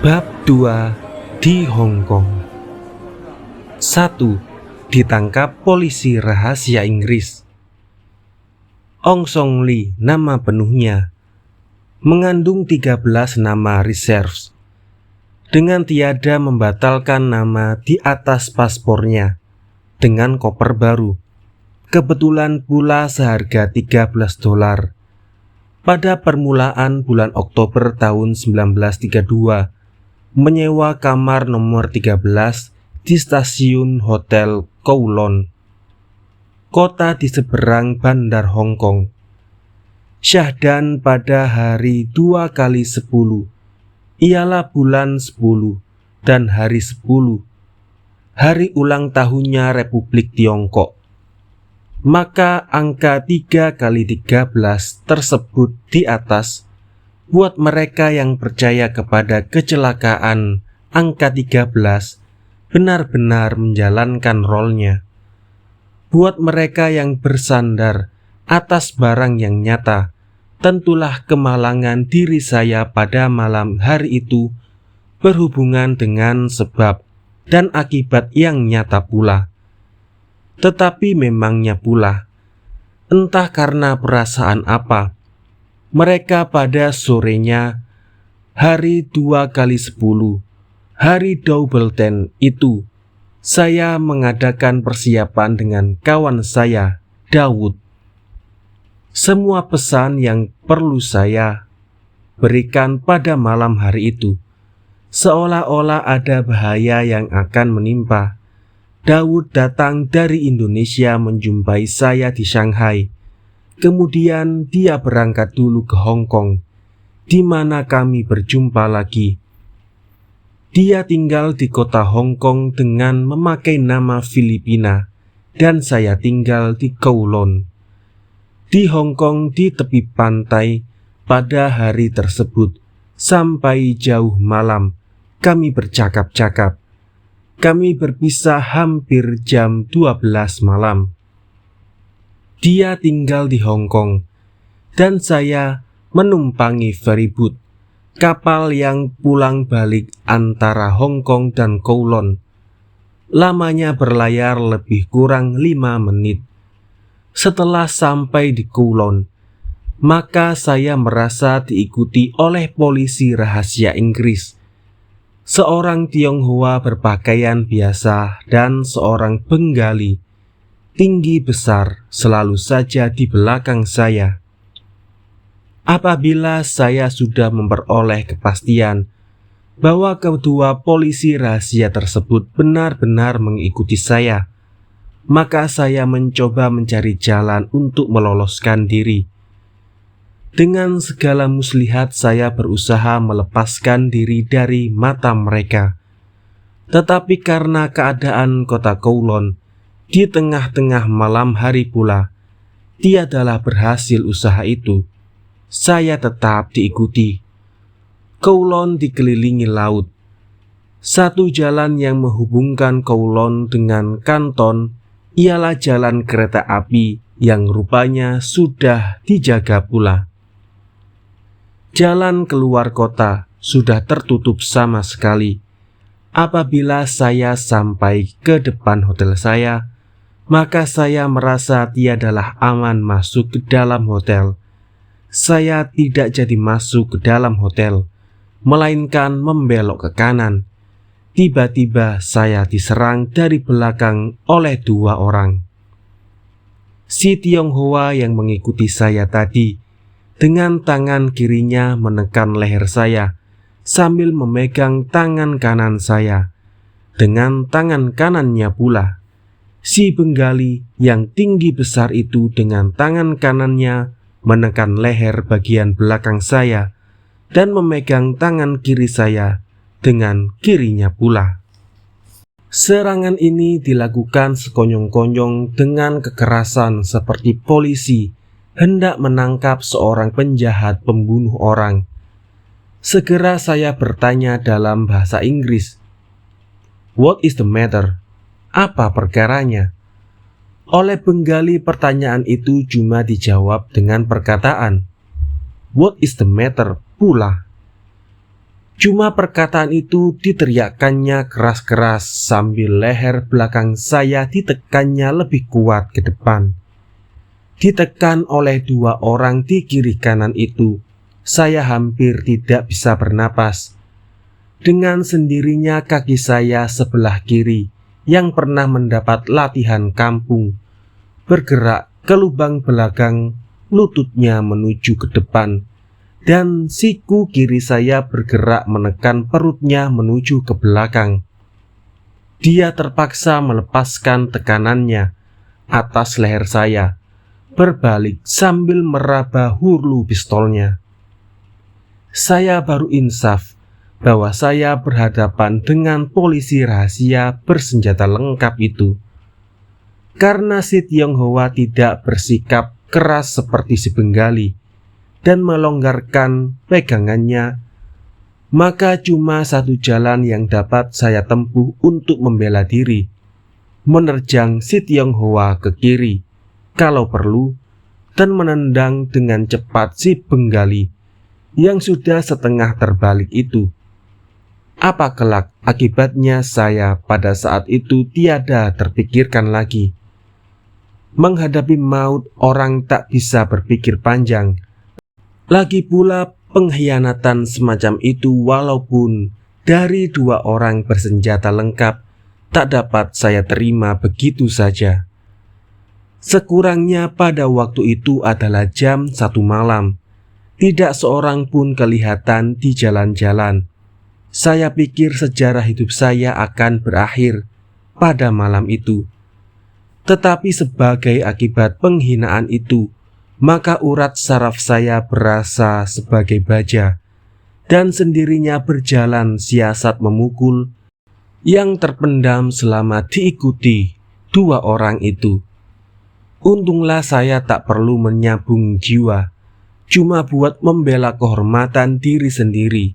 Bab 2 di Hong Kong. 1. Ditangkap polisi rahasia Inggris. Ong Song Lee, nama penuhnya, mengandung 13 nama reserves, dengan tiada membatalkan nama di atas paspornya dengan koper baru. Kebetulan pula seharga $13 pada permulaan bulan Oktober tahun 1932, menyewa kamar nomor 13 di stasiun Hotel Kowloon, kota di seberang bandar Hong Kong. Syahdan pada hari 2x10 ialah bulan 10 dan hari 10, hari ulang tahunnya Republik Tiongkok. Maka angka 3x13 tersebut di atas buat mereka yang percaya kepada kecelakaan angka 13 benar-benar menjalankan role-nya. Buat mereka yang bersandar atas barang yang nyata, tentulah kemalangan diri saya pada malam hari itu berhubungan dengan sebab dan akibat yang nyata pula. Tetapi memangnya pula, entah karena perasaan apa, mereka pada sorenya hari 2x10, hari double ten itu, saya mengadakan persiapan dengan kawan saya, Daud. Semua pesan yang perlu saya berikan pada malam hari itu, seolah-olah ada bahaya yang akan menimpa. Daud datang dari Indonesia menjumpai saya di Shanghai. Kemudian dia berangkat dulu ke Hong Kong, di mana kami berjumpa lagi. Dia tinggal di kota Hong Kong dengan memakai nama Filipina, dan saya tinggal di Kowloon. Di Hong Kong di tepi pantai pada hari tersebut, sampai jauh malam, kami bercakap-cakap. Kami berpisah hampir jam 12 malam. Dia tinggal di Hong Kong, dan saya menumpangi ferryboat, kapal yang pulang balik antara Hong Kong dan Kowloon. Lamanya berlayar lebih kurang 5 menit. Setelah sampai di Kowloon, maka saya merasa diikuti oleh polisi rahasia Inggris. Seorang Tionghoa berpakaian biasa dan seorang Bengali tinggi besar selalu saja di belakang saya. Apabila saya sudah memperoleh kepastian bahwa kedua polisi rahasia tersebut benar-benar mengikuti saya, maka saya mencoba mencari jalan untuk meloloskan diri. Dengan segala muslihat saya berusaha melepaskan diri dari mata mereka. Tetapi karena keadaan kota Kowloon di tengah-tengah malam hari pula, tiadalah berhasil usaha itu. Saya tetap diikuti. Kowloon dikelilingi laut. Satu jalan yang menghubungkan Kowloon dengan Canton ialah jalan kereta api yang rupanya sudah dijaga pula. Jalan keluar kota sudah tertutup sama sekali. Apabila saya sampai ke depan hotel saya, maka saya merasa tiadalah aman masuk ke dalam hotel. Saya tidak jadi masuk ke dalam hotel, melainkan membelok ke kanan. Tiba-tiba saya diserang dari belakang oleh 2 orang. Si Tionghoa yang mengikuti saya tadi dengan tangan kirinya menekan leher saya sambil memegang tangan kanan saya. Dengan tangan kanannya pula, si Bengali yang tinggi besar itu dengan tangan kanannya menekan leher bagian belakang saya dan memegang tangan kiri saya dengan kirinya pula. Serangan ini dilakukan sekonyong-konyong dengan kekerasan seperti polisi hendak menangkap seorang penjahat pembunuh orang. Segera saya bertanya dalam bahasa Inggris, "What is the matter?" Apa perkaranya? Oleh Bengali pertanyaan itu cuma dijawab dengan perkataan, "What is the matter?" pula. Cuma perkataan itu diteriakkannya keras-keras sambil leher belakang saya ditekannya lebih kuat ke depan. Ditekan oleh dua orang di kiri kanan itu, saya hampir tidak bisa bernapas. Dengan sendirinya kaki saya sebelah kiri yang pernah mendapat latihan kampung bergerak ke lubang belakang lututnya menuju ke depan, dan siku kiri saya bergerak menekan perutnya menuju ke belakang. Dia terpaksa melepaskan tekanannya atas leher saya, berbalik sambil meraba hurlu pistolnya. Saya baru insaf bahwa saya berhadapan dengan polisi rahasia bersenjata lengkap itu. Karena si Tionghoa tidak bersikap keras seperti si Bengali dan melonggarkan pegangannya, maka cuma satu jalan yang dapat saya tempuh untuk membela diri: menerjang si Tionghoa ke kiri kalau perlu, dan menendang dengan cepat si Bengali yang sudah setengah terbalik itu. Apa kelak akibatnya saya pada saat itu tiada terpikirkan lagi. Menghadapi maut, orang tak bisa berpikir panjang. Lagi pula pengkhianatan semacam itu, walaupun dari dua orang bersenjata lengkap, tak dapat saya terima begitu saja. Sekurangnya pada waktu itu adalah jam 1 malam. Tidak seorang pun kelihatan di jalan-jalan. Saya pikir sejarah hidup saya akan berakhir pada malam itu. Tetapi sebagai akibat penghinaan itu, maka urat saraf saya berasa sebagai baja, dan sendirinya berjalan siasat memukul yang terpendam selama diikuti dua orang itu. Untunglah saya tak perlu menyambung jiwa, cuma buat membela kehormatan diri sendiri.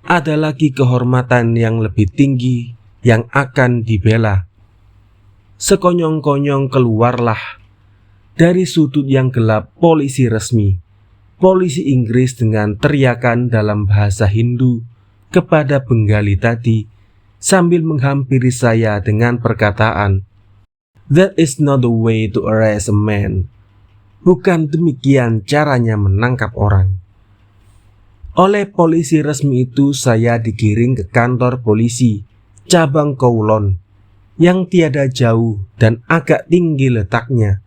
Ada lagi kehormatan yang lebih tinggi yang akan dibela. Sekonyong-konyong keluarlah dari sudut yang gelap polisi resmi, polisi Inggris, dengan teriakan dalam bahasa Hindu kepada Bengali tadi, sambil menghampiri saya dengan perkataan, "That is not the way to arrest a man." Bukan demikian caranya menangkap orang. Oleh polisi resmi itu saya digiring ke kantor polisi cabang Kowloon yang tiada jauh dan agak tinggi letaknya.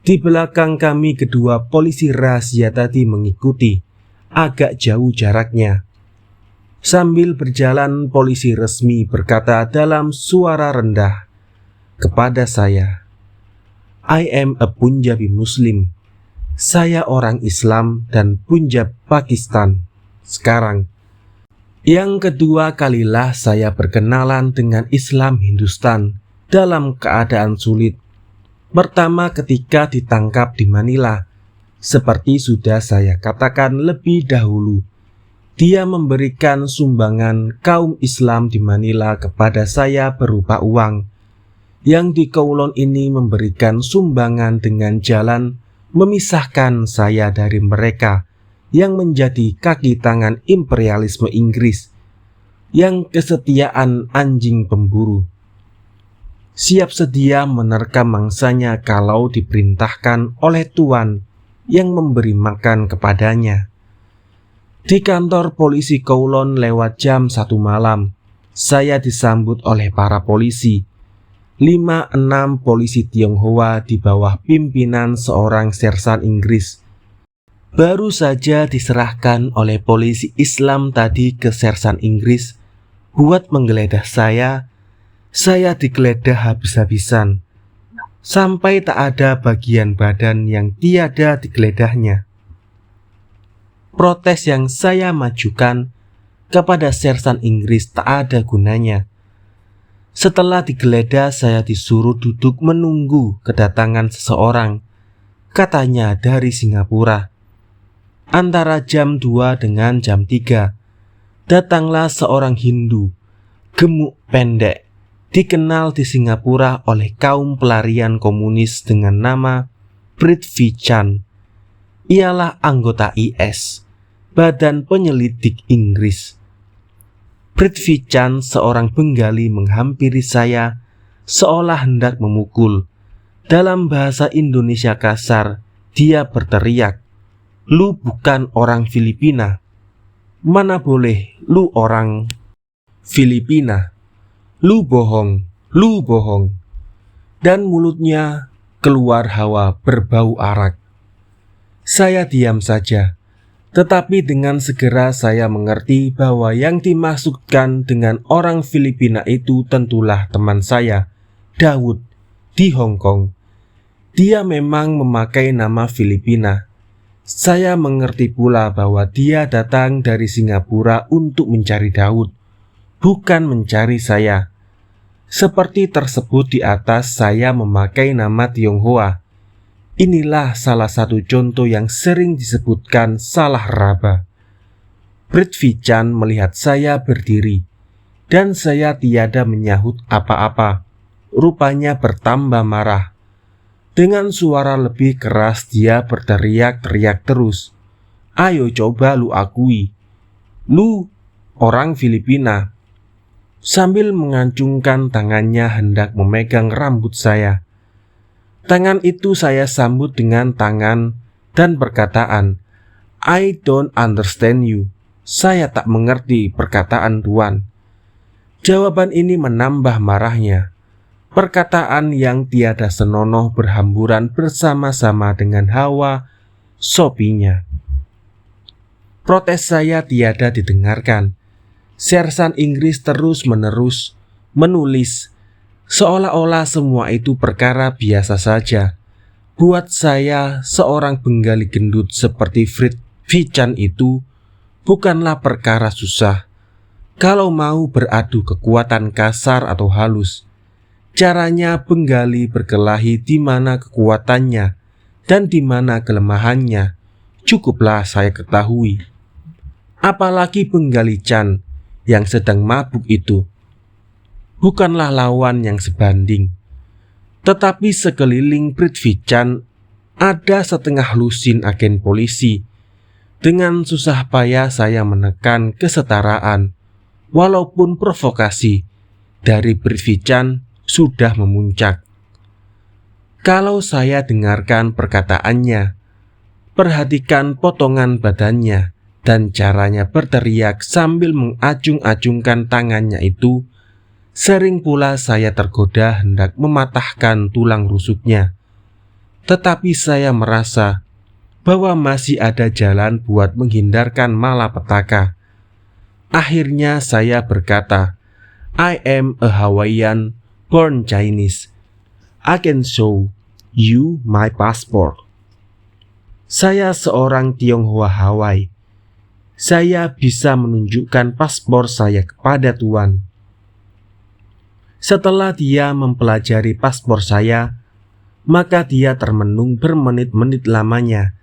Di belakang kami kedua polisi rahasia tadi mengikuti, agak jauh jaraknya. Sambil berjalan, polisi resmi berkata dalam suara rendah kepada saya, "I am a Punjabi Muslim." Saya orang Islam dan Punjab, Pakistan sekarang. Yang kedua kalilah saya berkenalan dengan Islam Hindustan dalam keadaan sulit. Pertama ketika ditangkap di Manila. Seperti sudah saya katakan lebih dahulu, dia memberikan sumbangan kaum Islam di Manila kepada saya berupa uang. Yang di Kowloon ini memberikan sumbangan dengan jalan memisahkan saya dari mereka yang menjadi kaki tangan imperialisme Inggris, yang kesetiaan anjing pemburu, siap sedia menerkam mangsanya kalau diperintahkan oleh tuan yang memberi makan kepadanya. Di kantor polisi Kowloon lewat jam 1 malam, saya disambut oleh para polisi, 5-6 polisi Tionghoa di bawah pimpinan seorang sersan Inggris. Baru saja diserahkan oleh polisi Islam tadi ke sersan Inggris buat menggeledah saya digeledah habis-habisan, sampai tak ada bagian badan yang tiada digeledahnya. Protes yang saya majukan kepada sersan Inggris tak ada gunanya. Setelah digeledah, saya disuruh duduk menunggu kedatangan seseorang, katanya dari Singapura. Antara jam 2 dengan jam 3, datanglah seorang Hindu, gemuk pendek, dikenal di Singapura oleh kaum pelarian komunis dengan nama Prithvi Chan. Ialah anggota IS, Badan Penyelidik Inggris. Prithvi Chan, seorang Bengali, menghampiri saya seolah hendak memukul. Dalam bahasa Indonesia kasar, dia berteriak, "Lu bukan orang Filipina." "Mana boleh, lu orang Filipina." "Lu bohong, lu bohong." Dan mulutnya keluar hawa berbau arak. Saya diam saja, tetapi dengan segera saya mengerti bahwa yang dimaksudkan dengan orang Filipina itu tentulah teman saya, Daud, di Hong Kong. Dia memang memakai nama Filipina. Saya mengerti pula bahwa dia datang dari Singapura untuk mencari Daud, bukan mencari saya. Seperti tersebut di atas, saya memakai nama Tionghoa. Inilah salah satu contoh yang sering disebutkan salah raba. Prithvi Chan melihat saya berdiri, dan saya tiada menyahut apa-apa. Rupanya bertambah marah. Dengan suara lebih keras dia berteriak-teriak terus, "Ayo coba lu akui, lu orang Filipina." Sambil mengacungkan tangannya hendak memegang rambut saya. Tangan itu saya sambut dengan tangan dan perkataan, "I don't understand you." Saya tak mengerti perkataan Tuan. Jawaban ini menambah marahnya. Perkataan yang tiada senonoh berhamburan bersama-sama dengan hawa sopinya. Protes saya tiada didengarkan. Sersan Inggris terus-menerus menulis, seolah-olah semua itu perkara biasa saja. Buat saya, seorang Bengali gendut seperti Prithvi Chan itu bukanlah perkara susah. Kalau mau beradu kekuatan kasar atau halus, caranya Bengali berkelahi di mana kekuatannya dan di mana kelemahannya cukuplah saya ketahui. Apalagi Bengali Chan yang sedang mabuk itu bukanlah lawan yang sebanding. Tetapi sekeliling Prithvi Chan ada setengah lusin agen polisi. Dengan susah payah saya menekan kesetaraan, walaupun provokasi dari Prithvi Chan sudah memuncak. Kalau saya dengarkan perkataannya, perhatikan potongan badannya dan caranya berteriak sambil mengacung-acungkan tangannya itu, sering pula saya tergoda hendak mematahkan tulang rusuknya. Tetapi saya merasa bahwa masih ada jalan buat menghindarkan malapetaka. Akhirnya saya berkata, "I am a Hawaiian born Chinese. I can show you my passport." Saya seorang Tionghoa Hawaii. Saya bisa menunjukkan paspor saya kepada Tuan. Setelah dia mempelajari paspor saya, maka dia termenung bermenit-menit lamanya.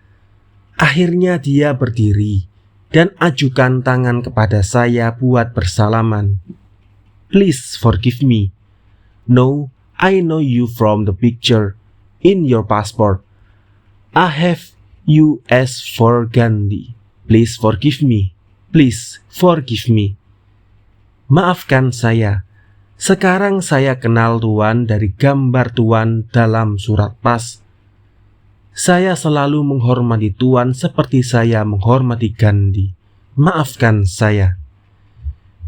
Akhirnya dia berdiri dan ajukan tangan kepada saya buat bersalaman. "Please forgive me. No, I know you from the picture in your passport. I have you as for Gandhi. Please forgive me. Please forgive me." Maafkan saya. Sekarang saya kenal Tuan dari gambar Tuan dalam surat pas. Saya selalu menghormati Tuan seperti saya menghormati Gandhi. Maafkan saya.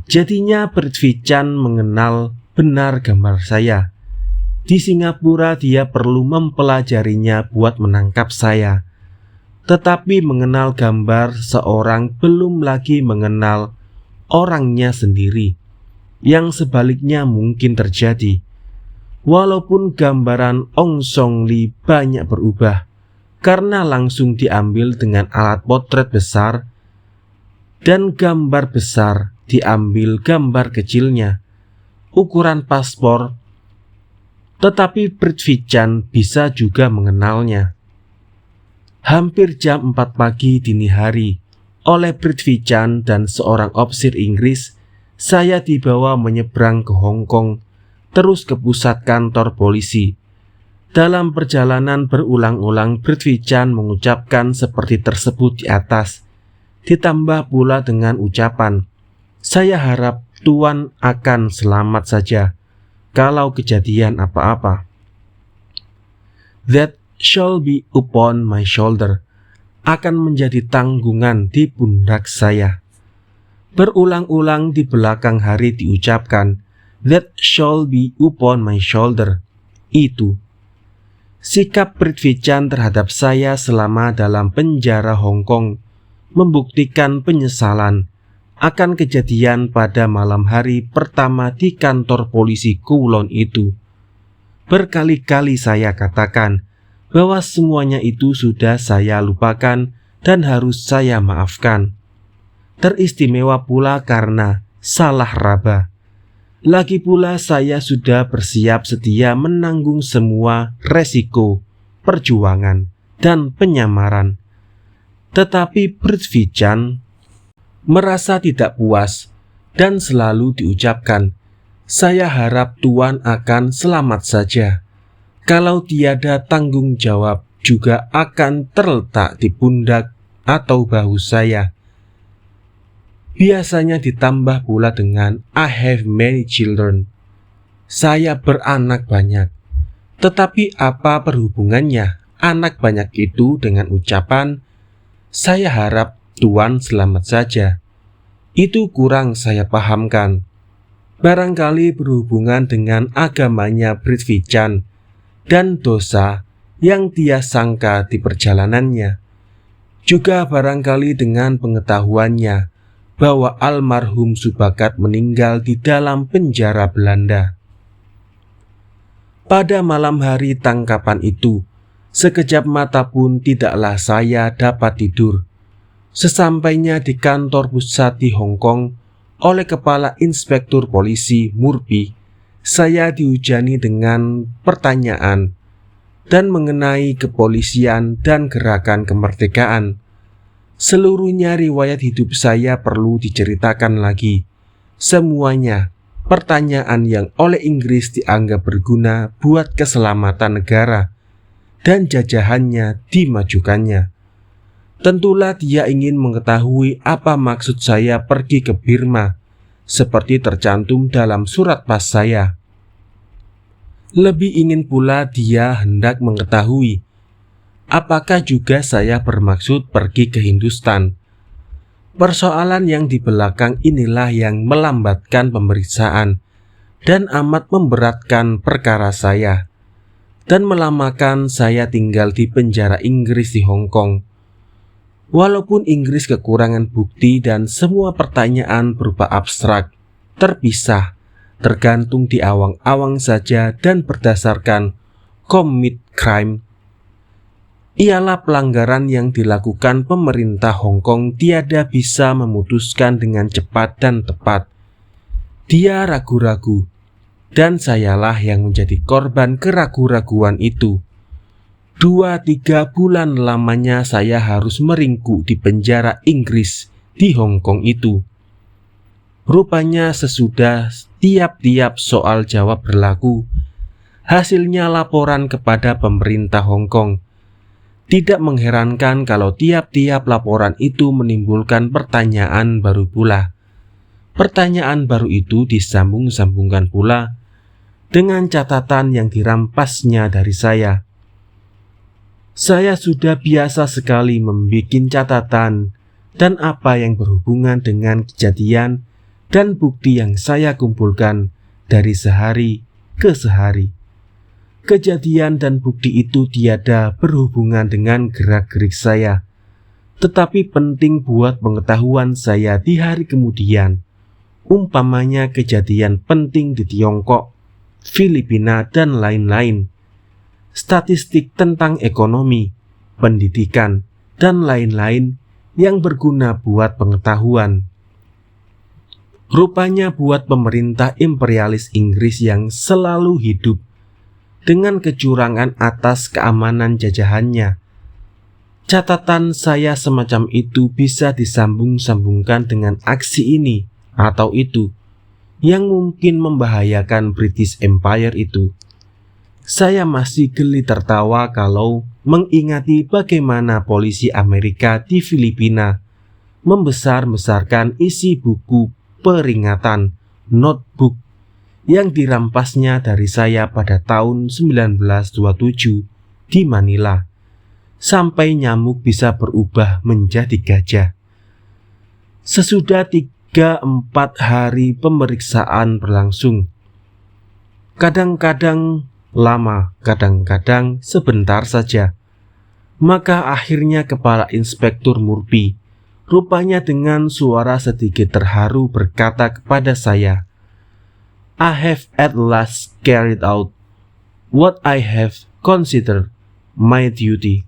Jadinya Prithvi Chan mengenal benar gambar saya. Di Singapura dia perlu mempelajarinya buat menangkap saya. Tetapi mengenal gambar seorang belum lagi mengenal orangnya sendiri. Yang sebaliknya mungkin terjadi. Walaupun gambaran Ong Song Lee banyak berubah karena langsung diambil dengan alat potret besar dan gambar besar diambil gambar kecilnya, ukuran paspor, tetapi Prithvi Chan bisa juga mengenalnya. Hampir jam 4 pagi dini hari, oleh Prithvi Chan dan seorang opsir Inggris, saya dibawa menyeberang ke Hong Kong, terus ke pusat kantor polisi. Dalam perjalanan berulang-ulang Prithvi Chan mengucapkan seperti tersebut di atas, ditambah pula dengan ucapan, "Saya harap Tuan akan selamat saja kalau kejadian apa-apa. That shall be upon my shoulder akan menjadi tanggungan di pundak saya. Berulang-ulang di belakang hari diucapkan, that shall be upon my shoulder. Itu sikap Prithvichand terhadap saya selama dalam penjara Hong Kong membuktikan penyesalan akan kejadian pada malam hari pertama di kantor polisi Kowloon itu. Berkali-kali saya katakan bahwa semuanya itu sudah saya lupakan dan harus saya maafkan. Teristimewa pula karena salah raba. Lagi pula saya sudah bersiap sedia menanggung semua resiko, perjuangan, dan penyamaran. Tetapi Prithvichand merasa tidak puas dan selalu diucapkan, saya harap Tuan akan selamat saja. Kalau tiada tanggung jawab juga akan terletak di pundak atau bahu saya. Biasanya ditambah pula dengan I have many children. Saya beranak banyak. Tetapi apa perhubungannya anak banyak itu dengan ucapan saya harap Tuan selamat saja? Itu kurang saya pahamkan. Barangkali berhubungan dengan agamanya Prithvichand dan dosa yang dia sangka di perjalanannya. Juga barangkali dengan pengetahuannya bahwa almarhum Subhagat meninggal di dalam penjara Belanda. Pada malam hari tangkapan itu, sekejap mata pun tidaklah saya dapat tidur. Sesampainya di kantor pusat di Hong Kong oleh Kepala Inspektur Polisi Murphy, saya dihujani dengan pertanyaan dan mengenai kepolisian dan gerakan kemerdekaan. Seluruhnya riwayat hidup saya perlu diceritakan lagi. Semuanya pertanyaan yang oleh Inggris dianggap berguna buat keselamatan negara dan jajahannya dimajukannya. Tentulah dia ingin mengetahui apa maksud saya pergi ke Burma, seperti tercantum dalam surat pas saya. Lebih ingin pula dia hendak mengetahui apakah juga saya bermaksud pergi ke Hindustan. Persoalan yang di belakang inilah yang melambatkan pemeriksaan dan amat memberatkan perkara saya, dan melamakan saya tinggal di penjara Inggris di Hong Kong. Walaupun Inggris kekurangan bukti dan semua pertanyaan berupa abstrak, terpisah, tergantung di awang-awang saja dan berdasarkan commit crime, ialah pelanggaran yang dilakukan pemerintah Hong Kong tiada bisa memutuskan dengan cepat dan tepat. Dia ragu-ragu, dan sayalah yang menjadi korban keraguan-raguan itu. 2-3 bulan lamanya saya harus meringkuk di penjara Inggris di Hong Kong itu. Rupanya sesudah tiap-tiap soal jawab berlaku, hasilnya laporan kepada pemerintah Hong Kong. Tidak mengherankan kalau tiap-tiap laporan itu menimbulkan pertanyaan baru pula. Pertanyaan baru itu disambung-sambungkan pula dengan catatan yang dirampasnya dari saya. Saya sudah biasa sekali membuat catatan dan apa yang berhubungan dengan kejadian dan bukti yang saya kumpulkan dari sehari ke sehari. Kejadian dan bukti itu tiada berhubungan dengan gerak-gerik saya, tetapi penting buat pengetahuan saya di hari kemudian. Umpamanya kejadian penting di Tiongkok, Filipina, dan lain-lain. Statistik tentang ekonomi, pendidikan, dan lain-lain yang berguna buat pengetahuan. Rupanya buat pemerintah imperialis Inggris yang selalu hidup dengan kecurangan atas keamanan jajahannya, catatan saya semacam itu bisa disambung-sambungkan dengan aksi ini atau itu yang mungkin membahayakan British Empire itu. Saya masih geli tertawa kalau mengingati bagaimana polisi Amerika di Filipina membesar-besarkan isi buku peringatan notebook yang dirampasnya dari saya pada tahun 1927 di Manila, sampai nyamuk bisa berubah menjadi gajah. Sesudah 3-4 hari pemeriksaan berlangsung, kadang-kadang lama, kadang-kadang sebentar saja, maka akhirnya Kepala Inspektur Murphy, rupanya dengan suara sedikit terharu, berkata kepada saya, "I have at last carried out what I have considered my duty."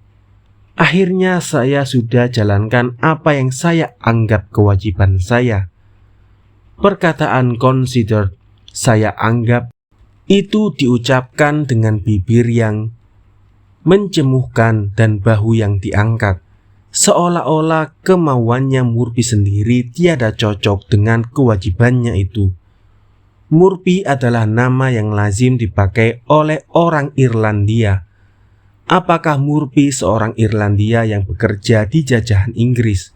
Akhirnya saya sudah jalankan apa yang saya anggap kewajiban saya. Perkataan consider saya anggap itu diucapkan dengan bibir yang mencemuhkan dan bahu yang diangkat, seolah-olah kemauannya Murphy sendiri tiada cocok dengan kewajibannya itu. Murphy adalah nama yang lazim dipakai oleh orang Irlandia. Apakah Murphy seorang Irlandia yang bekerja di jajahan Inggris?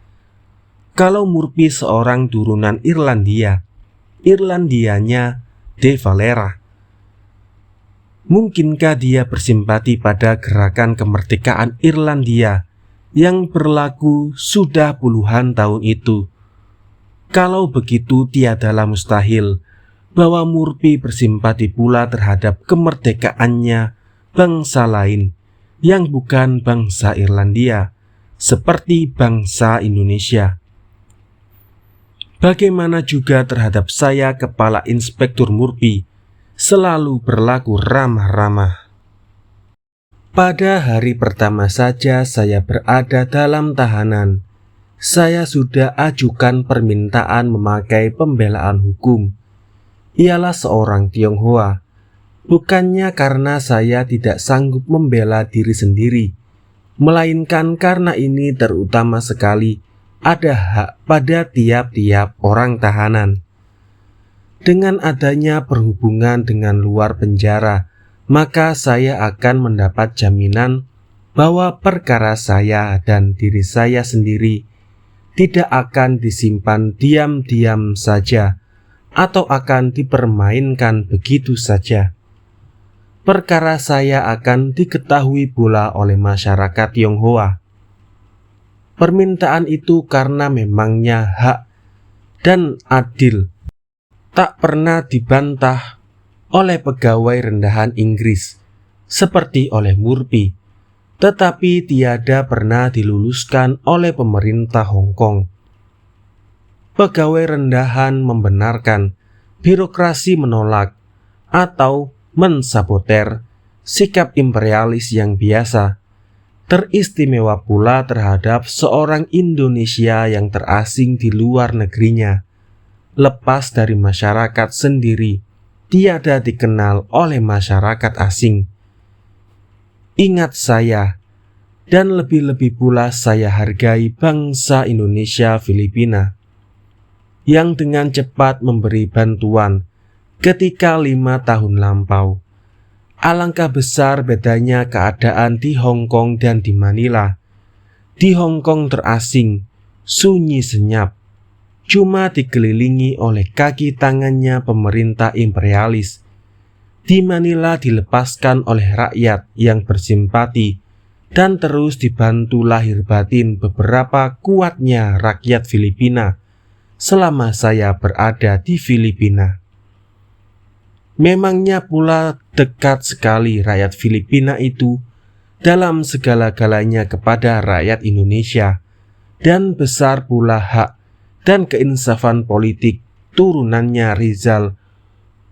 Kalau Murphy seorang turunan Irlandia, Irlandianya De Valera. Mungkinkah dia bersimpati pada gerakan kemerdekaan Irlandia yang berlaku sudah puluhan tahun itu? Kalau begitu, tiadalah mustahil bahwa Murphy bersimpati pula terhadap kemerdekaannya bangsa lain yang bukan bangsa Irlandia, seperti bangsa Indonesia. Bagaimana juga terhadap saya, Kepala Inspektur Murphy selalu berlaku ramah-ramah. Pada hari pertama saja saya berada dalam tahanan, saya sudah ajukan permintaan memakai pembelaan hukum. Ialah seorang Tionghoa. Bukannya karena saya tidak sanggup membela diri sendiri, melainkan karena ini terutama sekali ada hak pada tiap-tiap orang tahanan. Dengan adanya perhubungan dengan luar penjara, maka saya akan mendapat jaminan bahwa perkara saya dan diri saya sendiri tidak akan disimpan diam-diam saja atau akan dipermainkan begitu saja. Perkara saya akan diketahui pula oleh masyarakat Tionghoa. Permintaan itu karena memangnya hak dan adil, tak pernah dibantah oleh pegawai rendahan Inggris seperti oleh Murphy, tetapi tiada pernah diluluskan oleh pemerintah Hong Kong. Pegawai rendahan membenarkan, birokrasi menolak atau mensaboter sikap imperialis yang biasa. Teristimewa pula terhadap seorang Indonesia yang terasing di luar negerinya, lepas dari masyarakat sendiri, tiada dikenal oleh masyarakat asing. Ingat saya, dan lebih-lebih pula saya hargai bangsa Indonesia Filipina, yang dengan cepat memberi bantuan ketika 5 tahun lampau. Alangkah besar bedanya keadaan di Hong Kong dan di Manila. Di Hong Kong terasing, sunyi senyap, cuma dikelilingi oleh kaki tangannya pemerintah imperialis. Di Manila dilepaskan oleh rakyat yang bersimpati dan terus dibantu lahir batin beberapa kuatnya rakyat Filipina selama saya berada di Filipina. Memangnya pula dekat sekali rakyat Filipina itu dalam segala-galanya kepada rakyat Indonesia, dan besar pula hak dan keinsafan politik turunannya Rizal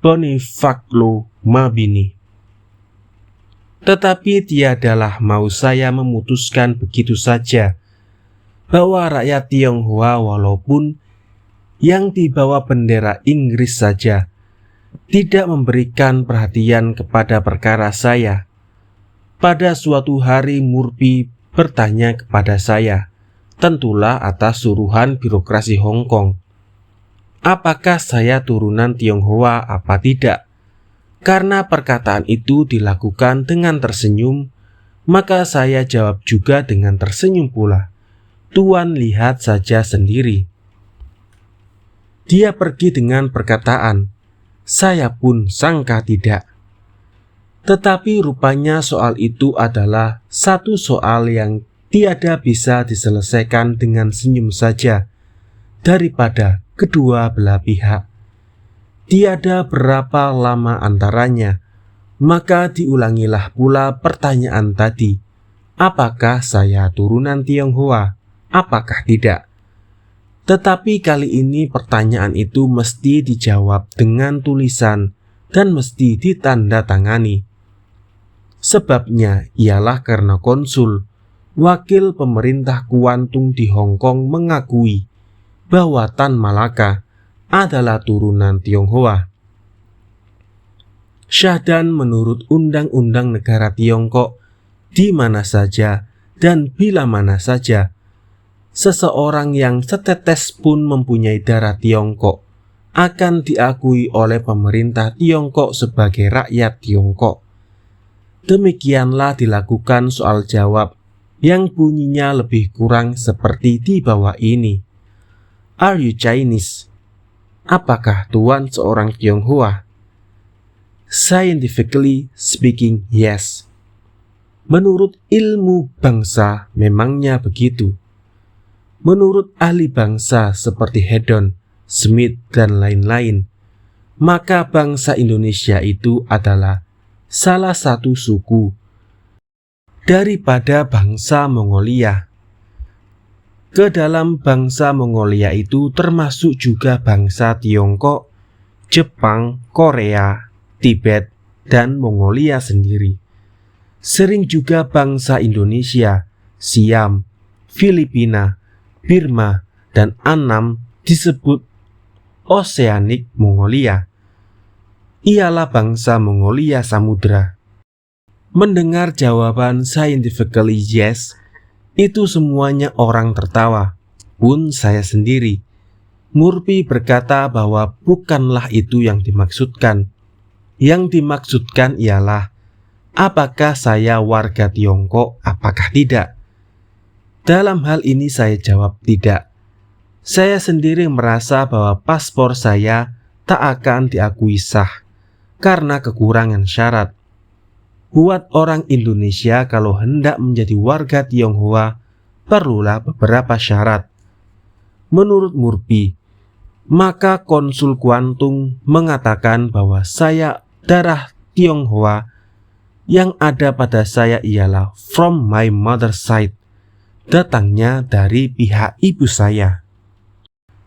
Bonifaclo Mabini. Tetapi tiadalah mau saya memutuskan begitu saja bahwa rakyat Tionghoa walaupun yang dibawa bendera Inggris saja tidak memberikan perhatian kepada perkara saya. Pada suatu hari Murphy bertanya kepada saya, tentulah atas suruhan birokrasi Hong Kong, apakah saya turunan Tionghoa apa tidak. Karena perkataan itu dilakukan dengan tersenyum, maka saya jawab juga dengan tersenyum pula, "Tuan lihat saja sendiri." Dia pergi dengan perkataan, "Saya pun sangka tidak." Tetapi rupanya soal itu adalah satu soal yang tiada bisa diselesaikan dengan senyum saja daripada kedua belah pihak. Tiada berapa lama antaranya, maka diulangilah pula pertanyaan tadi, apakah saya turunan Tionghoa? Apakah tidak? Tetapi kali ini pertanyaan itu mesti dijawab dengan tulisan dan mesti ditandatangani. Sebabnya ialah karena konsul, wakil pemerintah Kuantung di Hong Kong mengakui bahwa Tan Malaka adalah turunan Tionghoa. Syahdan menurut undang-undang negara Tiongkok, di mana saja dan bila mana saja seseorang yang setetes pun mempunyai darah Tiongkok akan diakui oleh pemerintah Tiongkok sebagai rakyat Tiongkok. Demikianlah dilakukan soal jawab yang bunyinya lebih kurang seperti di bawah ini. Are you Chinese? Apakah Tuan seorang Tionghoa? Scientifically speaking, yes. Menurut ilmu bangsa memangnya begitu. Menurut ahli bangsa seperti Haydon, Smith, dan lain-lain, maka bangsa Indonesia itu adalah salah satu suku daripada bangsa Mongolia. Ke dalam bangsa Mongolia itu termasuk juga bangsa Tiongkok, Jepang, Korea, Tibet, dan Mongolia sendiri. Sering juga bangsa Indonesia, Siam, Filipina, Burma, dan Annam disebut Oceanic Mongolia. Ialah bangsa Mongolia Samudra. Mendengar jawaban scientifically yes, itu semuanya orang tertawa, pun saya sendiri. Murphy berkata bahwa bukanlah itu yang dimaksudkan. Yang dimaksudkan ialah, apakah saya warga Tiongkok, apakah tidak? Dalam hal ini saya jawab tidak. Saya sendiri merasa bahwa paspor saya tak akan diakui sah karena kekurangan syarat. Buat orang Indonesia kalau hendak menjadi warga Tionghoa, perlulah beberapa syarat. Menurut Murphy, maka konsul Kuantung mengatakan bahwa saya darah Tionghoa, yang ada pada saya ialah from my mother's side, datangnya dari pihak ibu saya.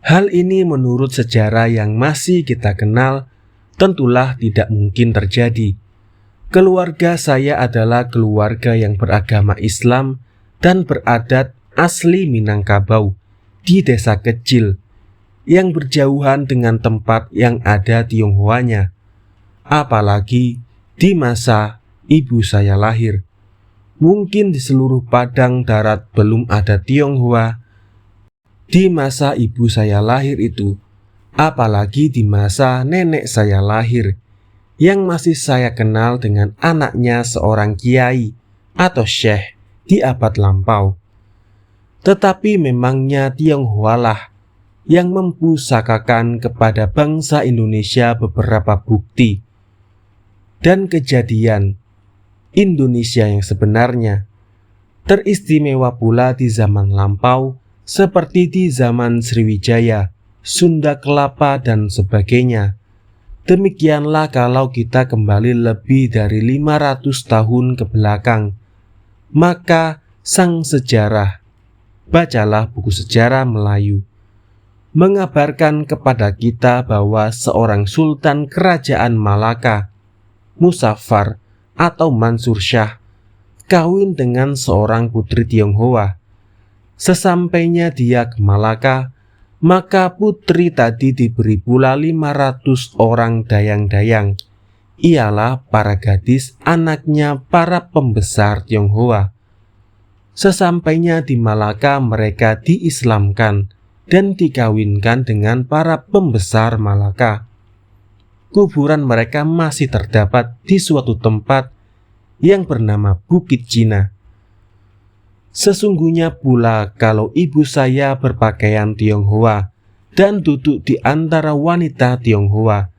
Hal ini menurut sejarah yang masih kita kenal, tentulah tidak mungkin terjadi. Keluarga saya adalah keluarga yang beragama Islam dan beradat asli Minangkabau di desa kecil yang berjauhan dengan tempat yang ada Tionghoanya. Apalagi di masa ibu saya lahir. Mungkin di seluruh padang darat belum ada Tionghoa di masa ibu saya lahir itu, apalagi di masa nenek saya lahir, yang masih saya kenal dengan anaknya seorang kiai atau syekh di abad lampau. Tetapi memangnya Tionghoa lah yang mempusakakan kepada bangsa Indonesia beberapa bukti dan kejadian Indonesia yang sebenarnya. Teristimewa pula di zaman lampau seperti di zaman Sriwijaya, Sunda Kelapa, dan sebagainya. Demikianlah kalau kita kembali lebih dari 500 tahun ke belakang, maka sang sejarah, bacalah buku sejarah Melayu, mengabarkan kepada kita bahwa seorang sultan kerajaan Malaka, Muzaffar atau Mansur Shah, kawin dengan seorang putri Tionghoa. Sesampainya dia ke Malaka, maka putri tadi diberi pula 500 orang dayang-dayang. Ialah para gadis anaknya para pembesar Tionghoa. Sesampainya di Malaka mereka diislamkan dan dikawinkan dengan para pembesar Malaka. Kuburan mereka masih terdapat di suatu tempat yang bernama Bukit Cina. Sesungguhnya pula kalau ibu saya berpakaian Tionghoa dan duduk di antara wanita Tionghoa,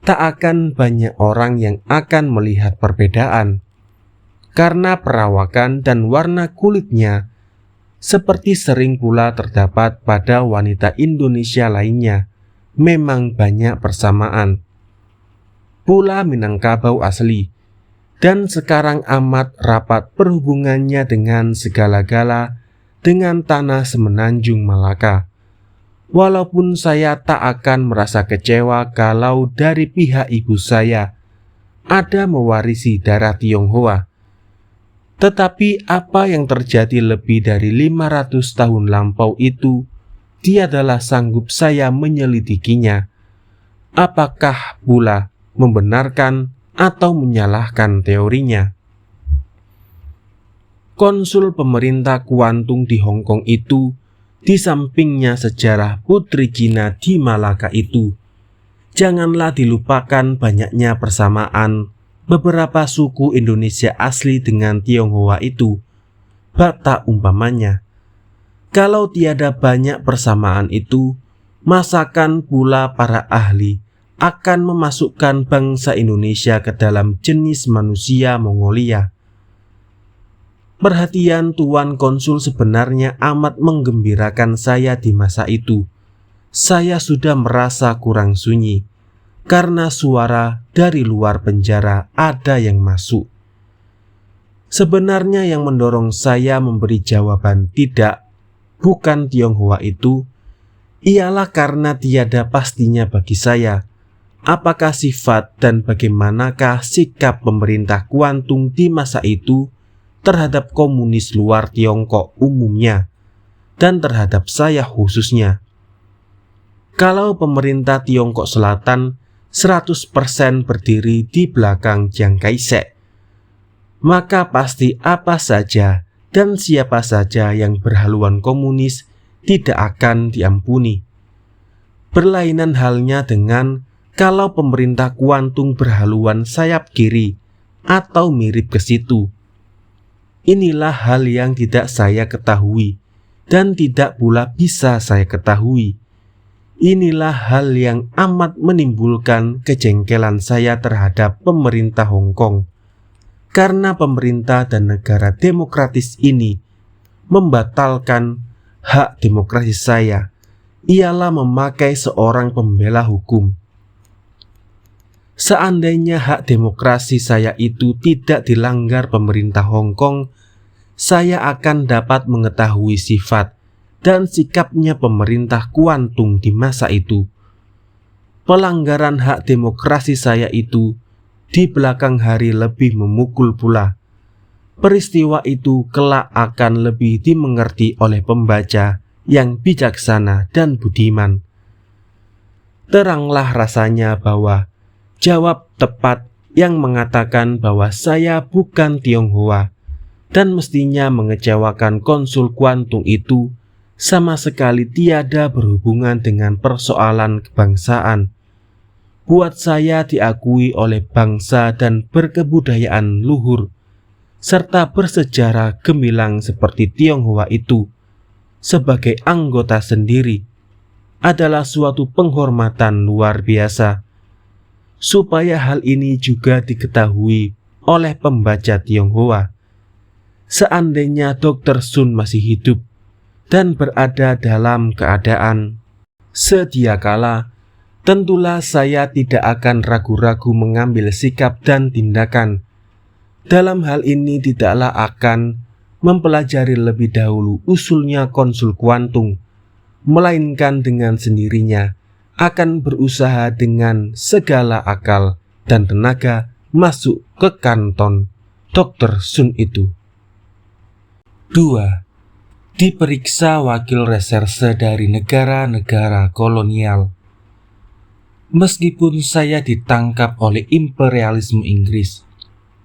tak akan banyak orang yang akan melihat perbedaan. Karena perawakan dan warna kulitnya, seperti sering pula terdapat pada wanita Indonesia lainnya, memang banyak persamaan. Pula Minangkabau asli, dan sekarang amat rapat perhubungannya dengan segala-gala dengan tanah semenanjung Malaka. Walaupun saya tak akan merasa kecewa kalau dari pihak ibu saya ada mewarisi darah Tionghoa. Tetapi apa yang terjadi lebih dari 500 tahun lampau itu tiadalah sanggup saya menyelidikinya. Apakah pula membenarkan atau menyalahkan teorinya? Konsul pemerintah Kuantung di Hong Kong itu, di sampingnya sejarah putri Cina di Malaka itu, janganlah dilupakan banyaknya persamaan beberapa suku Indonesia asli dengan Tionghoa itu. Batak umpamanya. Kalau tiada banyak persamaan itu, masakan pula para ahli akan memasukkan bangsa Indonesia ke dalam jenis manusia Mongolia. Perhatian Tuan Konsul sebenarnya amat menggembirakan saya di masa itu. Saya sudah merasa kurang sunyi, karena suara dari luar penjara ada yang masuk. Sebenarnya yang mendorong saya memberi jawaban tidak, bukan Tionghoa itu, ialah karena tiada pastinya bagi saya apakah sifat dan bagaimanakah sikap pemerintah Kuantung di masa itu terhadap komunis luar Tiongkok umumnya, dan terhadap saya khususnya. Kalau pemerintah Tiongkok Selatan 100% berdiri di belakang Chiang Kai-shek, maka pasti apa saja dan siapa saja yang berhaluan komunis tidak akan diampuni. Berlainan halnya dengan kalau pemerintah Kuantung berhaluan sayap kiri atau mirip ke situ. Inilah hal yang tidak saya ketahui dan tidak pula bisa saya ketahui. Inilah hal yang amat menimbulkan kejengkelan saya terhadap pemerintah Hong Kong. Karena pemerintah dan negara demokratis ini membatalkan hak demokrasi saya, ialah memakai seorang pembela hukum. Seandainya hak demokrasi saya itu tidak dilanggar pemerintah Hong Kong, saya akan dapat mengetahui sifat dan sikapnya pemerintah Kuantung di masa itu. Pelanggaran hak demokrasi saya itu di belakang hari lebih memukul pula. Peristiwa itu kelak akan lebih dimengerti oleh pembaca yang bijaksana dan budiman. Teranglah rasanya bahwa jawab tepat yang mengatakan bahwa saya bukan Tionghoa dan mestinya mengecewakan konsul Kuantung itu sama sekali tiada berhubungan dengan persoalan kebangsaan. Buat saya diakui oleh bangsa dan berkebudayaan luhur serta bersejarah gemilang seperti Tionghoa itu sebagai anggota sendiri adalah suatu penghormatan luar biasa. Supaya hal ini juga diketahui oleh pembaca Tionghoa. Seandainya Dr. Sun masih hidup dan berada dalam keadaan sedia kala, tentulah saya tidak akan ragu-ragu mengambil sikap dan tindakan. Dalam hal ini tidaklah akan mempelajari lebih dahulu usulnya konsul Kuantung, melainkan dengan sendirinya akan berusaha dengan segala akal dan tenaga masuk ke kanton Dr. Sun itu. 2. Diperiksa wakil reserse dari negara-negara kolonial. Meskipun saya ditangkap oleh imperialisme Inggris,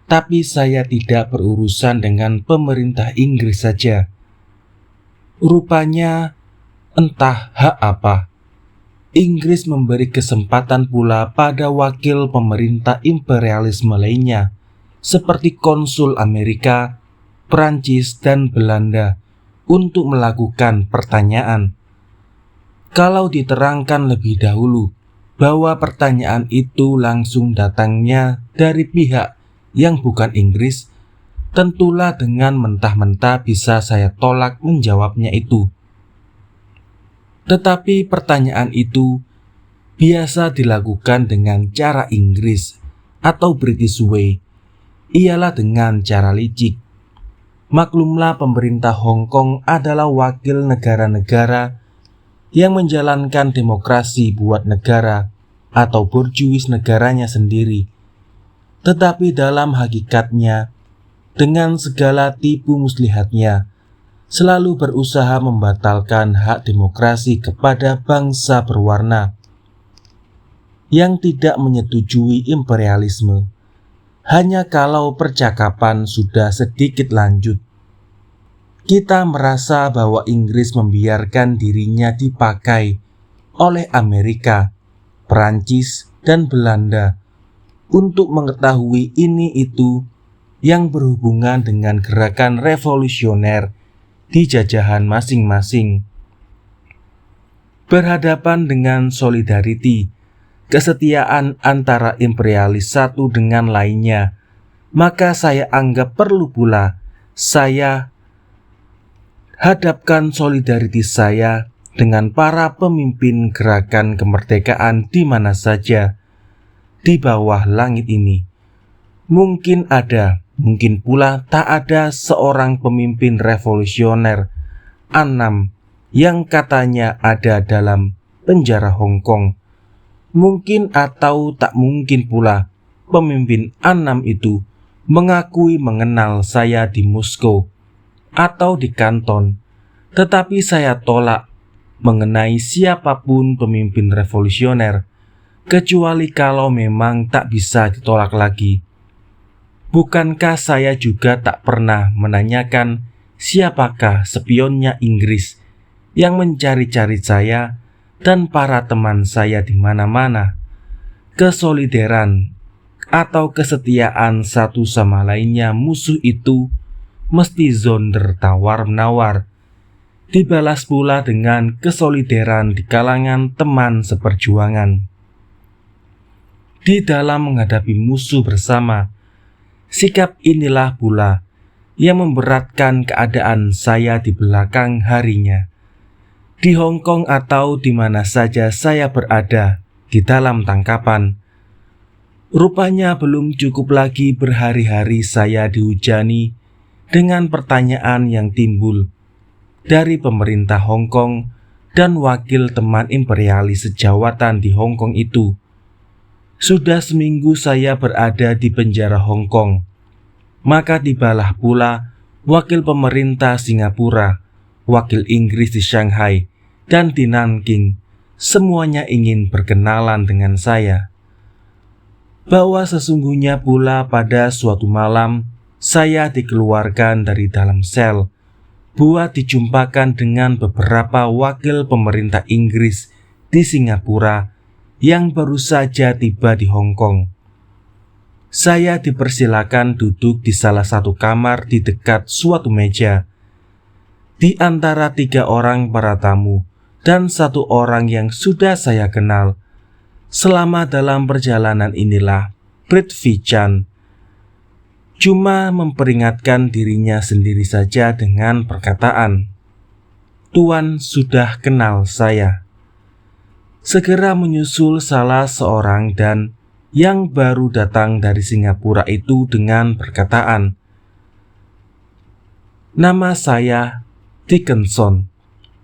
tapi saya tidak berurusan dengan pemerintah Inggris saja. Rupanya entah hak apa, Inggris memberi kesempatan pula pada wakil pemerintah imperialisme lainnya, seperti konsul Amerika, Prancis, dan Belanda, untuk melakukan pertanyaan. Kalau diterangkan lebih dahulu bahwa pertanyaan itu langsung datangnya dari pihak yang bukan Inggris, tentulah dengan mentah-mentah bisa saya tolak menjawabnya itu. Tetapi pertanyaan itu biasa dilakukan dengan cara Inggris atau British Way, ialah dengan cara licik. Maklumlah, pemerintah Hong Kong adalah wakil negara-negara yang menjalankan demokrasi buat negara atau borjuis negaranya sendiri. Tetapi dalam hakikatnya, dengan segala tipu muslihatnya, selalu berusaha membatalkan hak demokrasi kepada bangsa berwarna yang tidak menyetujui imperialisme. Hanya kalau percakapan sudah sedikit lanjut, kita merasa bahwa Inggris membiarkan dirinya dipakai oleh Amerika, Perancis, dan Belanda untuk mengetahui ini itu yang berhubungan dengan gerakan revolusioner di jajahan masing-masing. Berhadapan dengan solidarity, kesetiaan antara imperialis satu dengan lainnya, maka saya anggap perlu pula saya hadapkan solidarity saya dengan para pemimpin gerakan kemerdekaan di mana saja di bawah langit ini. Mungkin ada, mungkin pula tak ada seorang pemimpin revolusioner A6 yang katanya ada dalam penjara Hong Kong. Mungkin atau tak mungkin pula pemimpin A6 itu mengakui mengenal saya di Moskow atau di Kanton, tetapi saya tolak mengenai siapapun pemimpin revolusioner, kecuali kalau memang tak bisa ditolak lagi. Bukankah saya juga tak pernah menanyakan siapakah spionnya Inggris yang mencari-cari saya dan para teman saya di mana-mana? Kesolideran atau kesetiaan satu sama lainnya musuh itu mesti zonder tawar-menawar, dibalas pula dengan kesolideran di kalangan teman seperjuangan. Di dalam menghadapi musuh bersama, sikap inilah pula yang memberatkan keadaan saya di belakang harinya. Di Hong Kong atau di mana saja saya berada di dalam tangkapan, rupanya belum cukup lagi berhari-hari saya dihujani dengan pertanyaan yang timbul dari pemerintah Hong Kong dan wakil teman imperialis sejawatan di Hong Kong itu. Sudah seminggu saya berada di penjara Hong Kong, maka tibalah pula wakil pemerintah Singapura, wakil Inggris di Shanghai, dan di Nanking. Semuanya ingin berkenalan dengan saya. Bahwa sesungguhnya pula pada suatu malam saya dikeluarkan dari dalam sel buat dijumpakan dengan beberapa wakil pemerintah Inggris di Singapura yang baru saja tiba di Hong Kong. Saya dipersilakan duduk di salah satu kamar di dekat suatu meja, di antara 3 orang para tamu dan 1 orang yang sudah saya kenal. Selama dalam perjalanan inilah Prithvi Chan cuma memperingatkan dirinya sendiri saja dengan perkataan, "Tuan sudah kenal saya." Segera menyusul salah seorang dan yang baru datang dari Singapura itu dengan perkataan, "Nama saya Dickinson.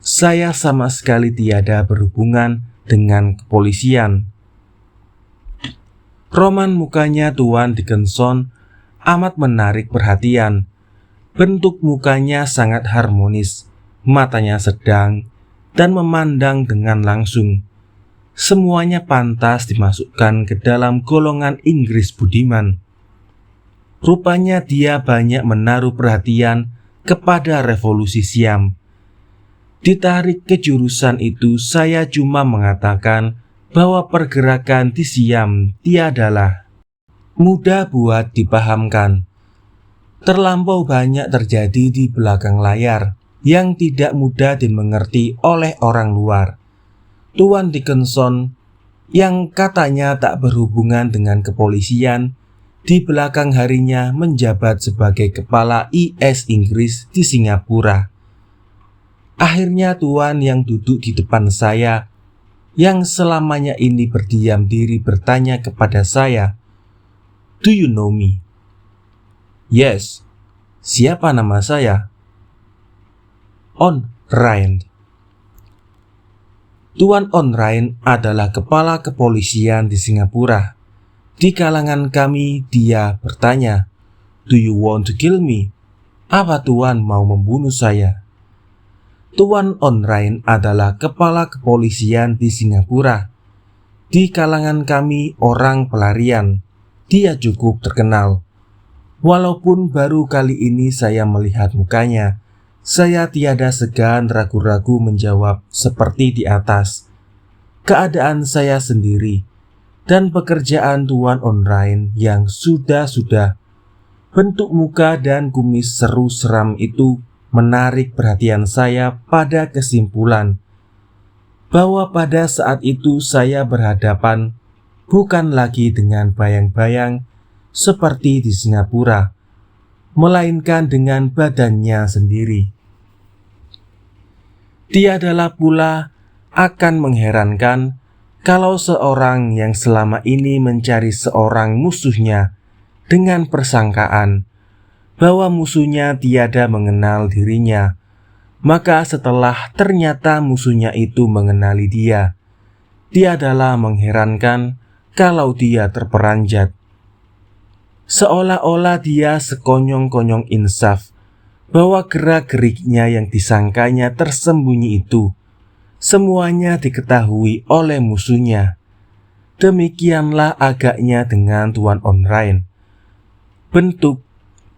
Saya sama sekali tiada berhubungan dengan kepolisian." Roman mukanya Tuan Dickinson amat menarik perhatian. Bentuk mukanya sangat harmonis, matanya sedang dan memandang dengan langsung. Semuanya pantas dimasukkan ke dalam golongan Inggris budiman. Rupanya dia banyak menaruh perhatian kepada revolusi Siam. Ditarik ke jurusan itu, saya cuma mengatakan bahwa pergerakan di Siam tiadalah mudah buat dipahamkan. Terlampau banyak terjadi di belakang layar yang tidak mudah dimengerti oleh orang luar. Tuan Dickinson yang katanya tak berhubungan dengan kepolisian, di belakang harinya menjabat sebagai kepala IS Inggris di Singapura. Akhirnya tuan yang duduk di depan saya, yang selamanya ini berdiam diri, bertanya kepada saya, "Do you know me?" "Yes." "Siapa nama saya?" "On Ryan." Tuan On Ryan adalah kepala kepolisian di Singapura. Di kalangan kami dia bertanya, "Do you want to kill me?" "Apa Tuan mau membunuh saya?" Tuan On Ryan adalah kepala kepolisian di Singapura. Di kalangan kami orang pelarian, dia cukup terkenal. Walaupun baru kali ini saya melihat mukanya, saya tiada segan ragu-ragu menjawab seperti di atas. Keadaan saya sendiri dan pekerjaan Tuan On Ryan yang sudah-sudah, bentuk muka dan kumis seru seram itu menarik perhatian saya pada kesimpulan bahwa pada saat itu saya berhadapan bukan lagi dengan bayang-bayang seperti di Singapura, melainkan dengan badannya sendiri. Tiadalah pula akan mengherankan kalau seorang yang selama ini mencari seorang musuhnya dengan persangkaan bahwa musuhnya tiada mengenal dirinya, maka setelah ternyata musuhnya itu mengenali dia, tiadalah mengherankan kalau dia terperanjat. Seolah-olah dia sekonyong-konyong insaf bahwa gerak-geriknya yang disangkanya tersembunyi itu semuanya diketahui oleh musuhnya. Demikianlah agaknya dengan Tuan On Ryan. Bentuk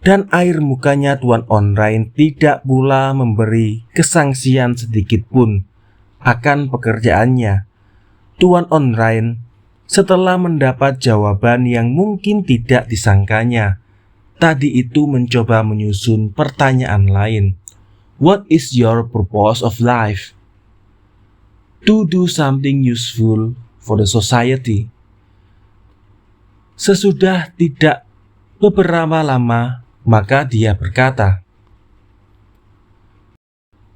dan air mukanya Tuan On Ryan tidak pula memberi kesangsian sedikit pun akan pekerjaannya. Tuan On Ryan setelah mendapat jawaban yang mungkin tidak disangkanya, tadi itu mencoba menyusun pertanyaan lain. "What is your purpose of life?" "To do something useful for the society." Sesudah tidak beberapa lama, maka dia berkata,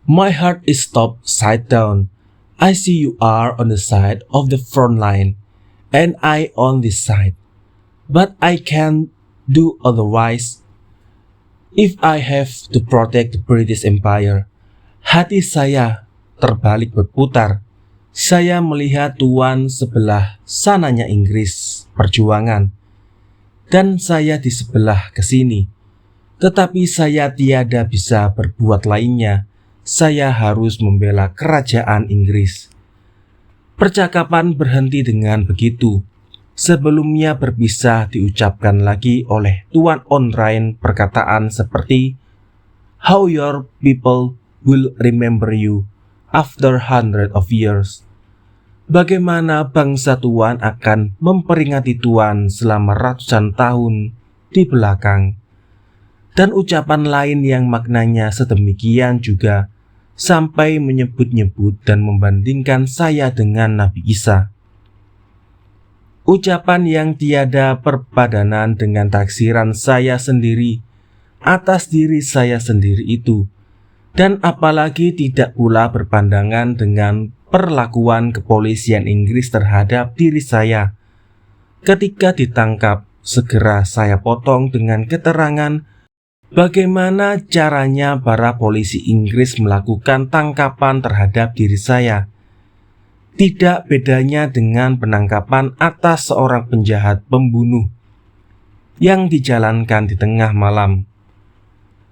"My heart is stopped side down. I see you are on the side of the front line, and I on this side. But I can't do otherwise if I have to protect the British Empire." Hati saya terbalik berputar. Saya melihat tuan sebelah sananya Inggris perjuangan, dan saya di sebelah ke sini. Tetapi saya tiada bisa berbuat lainnya. Saya harus membela kerajaan Inggris. Percakapan berhenti dengan begitu. Sebelumnya berpisah diucapkan lagi oleh Tuan On Ryan perkataan seperti, "How your people will remember you after hundreds of years." Bagaimana bangsa Tuan akan memperingati Tuan selama ratusan tahun di belakang. Dan ucapan lain yang maknanya sedemikian juga sampai menyebut-nyebut dan membandingkan saya dengan Nabi Isa. Ucapan yang tiada perpadanan dengan taksiran saya sendiri atas diri saya sendiri itu, dan apalagi tidak pula berpandangan dengan perlakuan kepolisian Inggris terhadap diri saya. Ketika ditangkap, segera saya potong dengan keterangan bagaimana caranya para polisi Inggris melakukan tangkapan terhadap diri saya. Tidak bedanya dengan penangkapan atas seorang penjahat pembunuh yang dijalankan di tengah malam.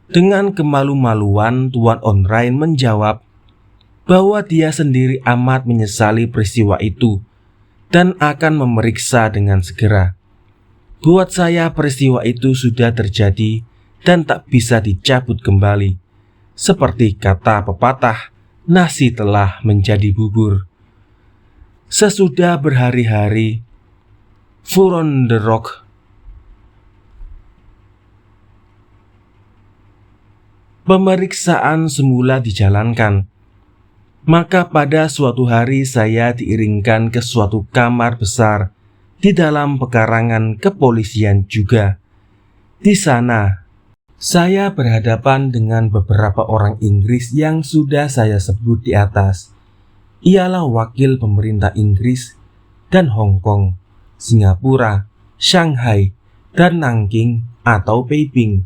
Dengan kemalu-maluan, Tuan On Ryan menjawab bahwa dia sendiri amat menyesali peristiwa itu dan akan memeriksa dengan segera. Buat saya peristiwa itu sudah terjadi dan tak bisa dicabut kembali. Seperti kata pepatah, nasi telah menjadi bubur. Sesudah berhari-hari, Fur on the Rock pemeriksaan semula dijalankan. Maka pada suatu hari saya diiringkan ke suatu kamar besar di dalam pekarangan kepolisian juga. Di sana, saya berhadapan dengan beberapa orang Inggris yang sudah saya sebut di atas. Ialah wakil pemerintah Inggris dan Hong Kong, Singapura, Shanghai, dan Nanking atau Peiping.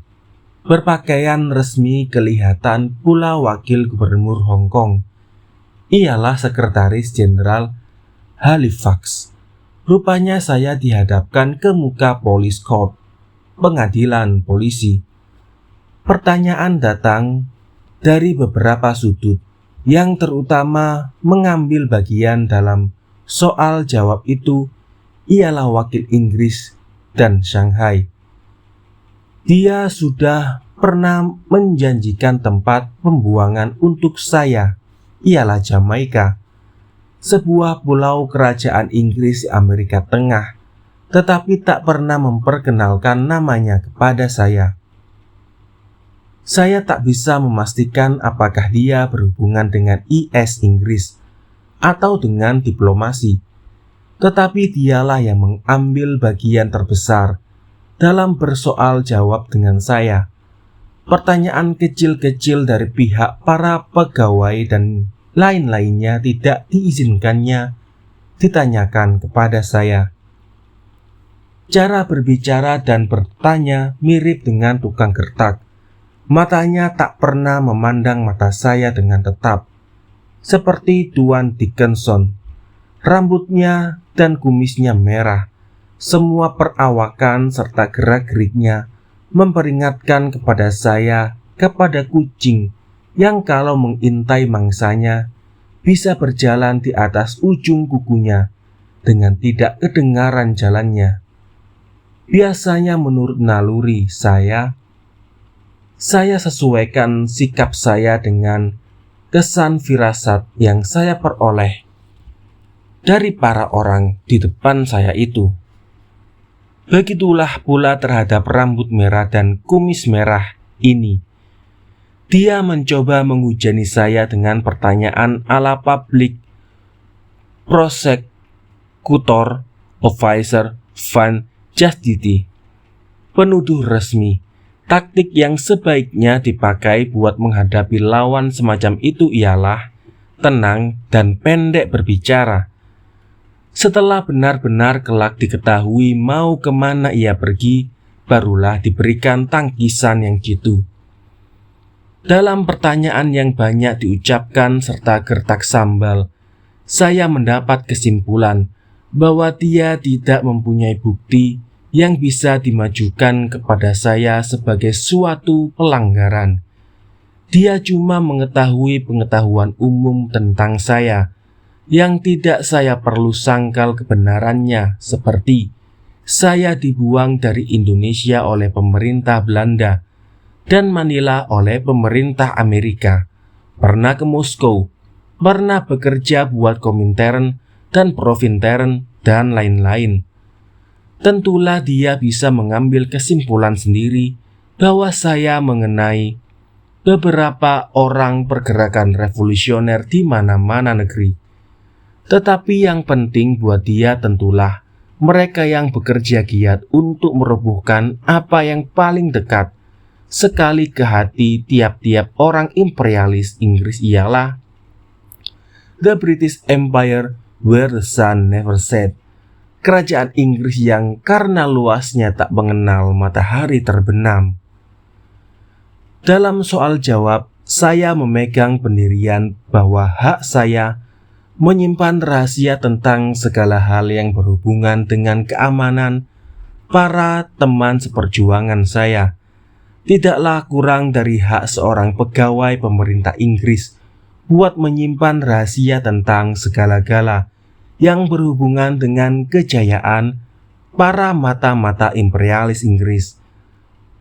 Berpakaian resmi kelihatan pula wakil gubernur Hong Kong. Ialah Sekretaris Jenderal Halifax. Rupanya saya dihadapkan ke muka police court, pengadilan polisi. Pertanyaan datang dari beberapa sudut, yang terutama mengambil bagian dalam soal jawab itu ialah wakil Inggris dan Shanghai. Dia sudah pernah menjanjikan tempat pembuangan untuk saya, ialah Jamaika, sebuah pulau kerajaan Inggris di Amerika Tengah, tetapi tak pernah memperkenalkan namanya kepada saya. Saya tak bisa memastikan apakah dia berhubungan dengan IS Inggris atau dengan diplomasi, tetapi dialah yang mengambil bagian terbesar dalam bersoal jawab dengan saya. Pertanyaan kecil-kecil dari pihak para pegawai dan lain-lainnya tidak diizinkannya ditanyakan kepada saya. Cara berbicara dan bertanya mirip dengan tukang gertak. Matanya tak pernah memandang mata saya dengan tetap, seperti Tuan Dickinson. Rambutnya dan kumisnya merah. Semua perawakan serta gerak-geriknya memperingatkan kepada saya kepada kucing yang kalau mengintai mangsanya bisa berjalan di atas ujung kukunya dengan tidak kedengaran jalannya. Biasanya menurut naluri saya sesuaikan sikap saya dengan kesan firasat yang saya peroleh dari para orang di depan saya itu. Begitulah pula terhadap rambut merah dan kumis merah ini. Dia mencoba menghujani saya dengan pertanyaan ala public prosecutor officer van justitie, penuduh resmi. Taktik yang sebaiknya dipakai buat menghadapi lawan semacam itu ialah tenang dan pendek berbicara. Setelah benar-benar kelak diketahui mau kemana ia pergi, barulah diberikan tangkisan yang jitu. Dalam pertanyaan yang banyak diucapkan serta gertak sambal, saya mendapat kesimpulan bahwa dia tidak mempunyai bukti yang bisa dimajukan kepada saya sebagai suatu pelanggaran. Dia cuma mengetahui pengetahuan umum tentang saya yang tidak saya perlu sangkal kebenarannya, seperti saya dibuang dari Indonesia oleh pemerintah Belanda dan Manila oleh pemerintah Amerika, pernah ke Moskow, pernah bekerja buat Komintern dan Profintern dan lain-lain. Tentulah dia bisa mengambil kesimpulan sendiri bahwa saya mengenai beberapa orang pergerakan revolusioner di mana-mana negeri. Tetapi yang penting buat dia tentulah mereka yang bekerja giat untuk merobohkan apa yang paling dekat sekali ke hati tiap-tiap orang imperialis Inggris ialah the British Empire where the sun never set. Kerajaan Inggris yang karena luasnya tak mengenal matahari terbenam. Dalam soal jawab, saya memegang pendirian bahwa hak saya menyimpan rahasia tentang segala hal yang berhubungan dengan keamanan para teman seperjuangan saya. Tidaklah kurang dari hak seorang pegawai pemerintah Inggris buat menyimpan rahasia tentang segala-gala yang berhubungan dengan kejayaan para mata-mata imperialis Inggris.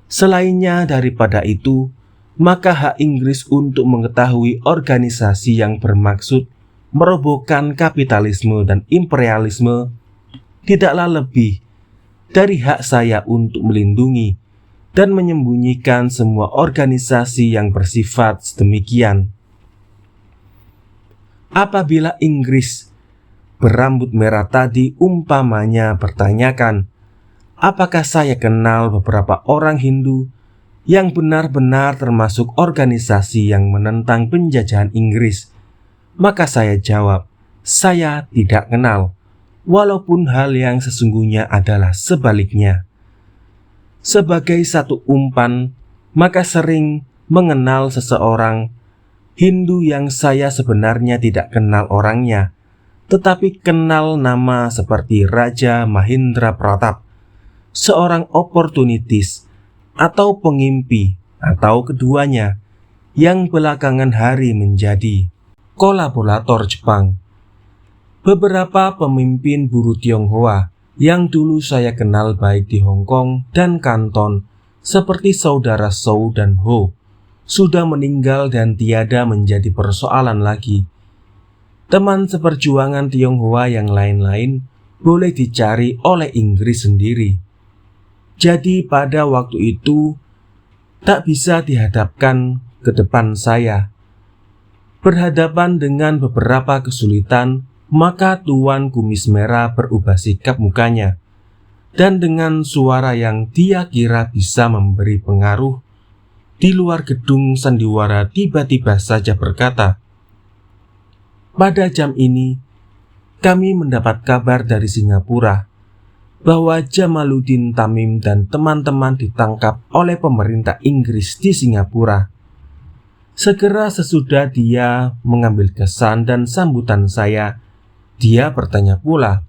Selainnya daripada itu, maka hak Inggris untuk mengetahui organisasi yang bermaksud merobohkan kapitalisme dan imperialisme tidaklah lebih dari hak saya untuk melindungi dan menyembunyikan semua organisasi yang bersifat sedemikian. Apabila Inggris berambut merah tadi umpamanya bertanyakan, apakah saya kenal beberapa orang Hindu yang benar-benar termasuk organisasi yang menentang penjajahan Inggris, maka saya jawab, saya tidak kenal, walaupun hal yang sesungguhnya adalah sebaliknya. Sebagai satu umpan, maka sering mengenal seseorang Hindu yang saya sebenarnya tidak kenal orangnya, tetapi kenal nama seperti Raja Mahendra Pratap, seorang oportunitis atau pengimpi atau keduanya yang belakangan hari menjadi kolaborator Jepang. Beberapa pemimpin buruh Tionghoa yang dulu saya kenal baik di Hong Kong dan Kanton seperti saudara Zhou dan Ho sudah meninggal dan tiada menjadi persoalan lagi. Teman seperjuangan Tionghoa yang lain-lain boleh dicari oleh Inggris sendiri. Jadi pada waktu itu tak bisa dihadapkan ke depan saya. Berhadapan dengan beberapa kesulitan, maka Tuan Kumis Merah berubah sikap mukanya, dan dengan suara yang dia kira bisa memberi pengaruh di luar gedung sandiwara tiba-tiba saja berkata, pada jam ini kami mendapat kabar dari Singapura bahwa Jamaluddin Tamim dan teman-teman ditangkap oleh pemerintah Inggris di Singapura. Segera sesudah dia mengambil kesan dan sambutan saya, dia bertanya pula,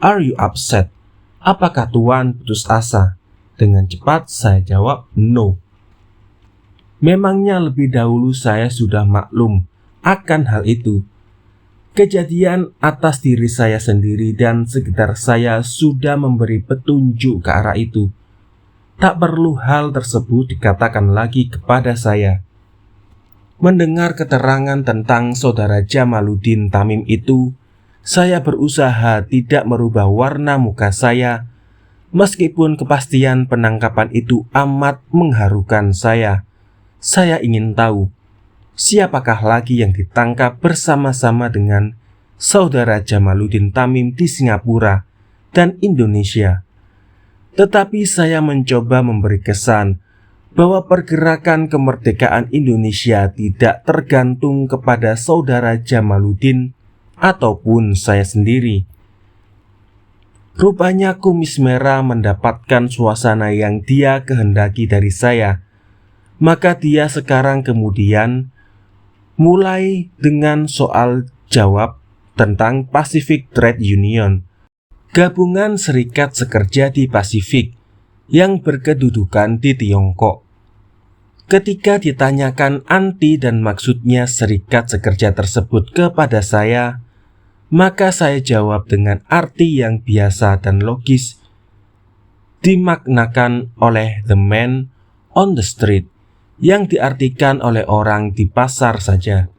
"Are you upset? Apakah Tuan putus asa?" Dengan cepat saya jawab, "No." Memangnya lebih dahulu saya sudah maklum akan hal itu. Kejadian atas diri saya sendiri dan sekitar saya sudah memberi petunjuk ke arah itu. Tak perlu hal tersebut dikatakan lagi kepada saya. Mendengar keterangan tentang saudara Jamaluddin Tamim itu, saya berusaha tidak merubah warna muka saya, meskipun kepastian penangkapan itu amat mengharukan saya. Saya ingin tahu, siapakah lagi yang ditangkap bersama-sama dengan saudara Jamaluddin Tamim di Singapura dan Indonesia. Tetapi saya mencoba memberi kesan bahwa pergerakan kemerdekaan Indonesia tidak tergantung kepada saudara Jamaluddin ataupun saya sendiri. Rupanya Kumis Merah mendapatkan suasana yang dia kehendaki dari saya. Maka dia sekarang kemudian mulai dengan soal jawab tentang Pacific Trade Union, gabungan serikat sekerja di Pasifik yang berkedudukan di Tiongkok. Ketika ditanyakan arti dan maksudnya serikat sekerja tersebut kepada saya, maka saya jawab dengan arti yang biasa dan logis, dimaknakan oleh the man on the street, yang diartikan oleh orang di pasar saja.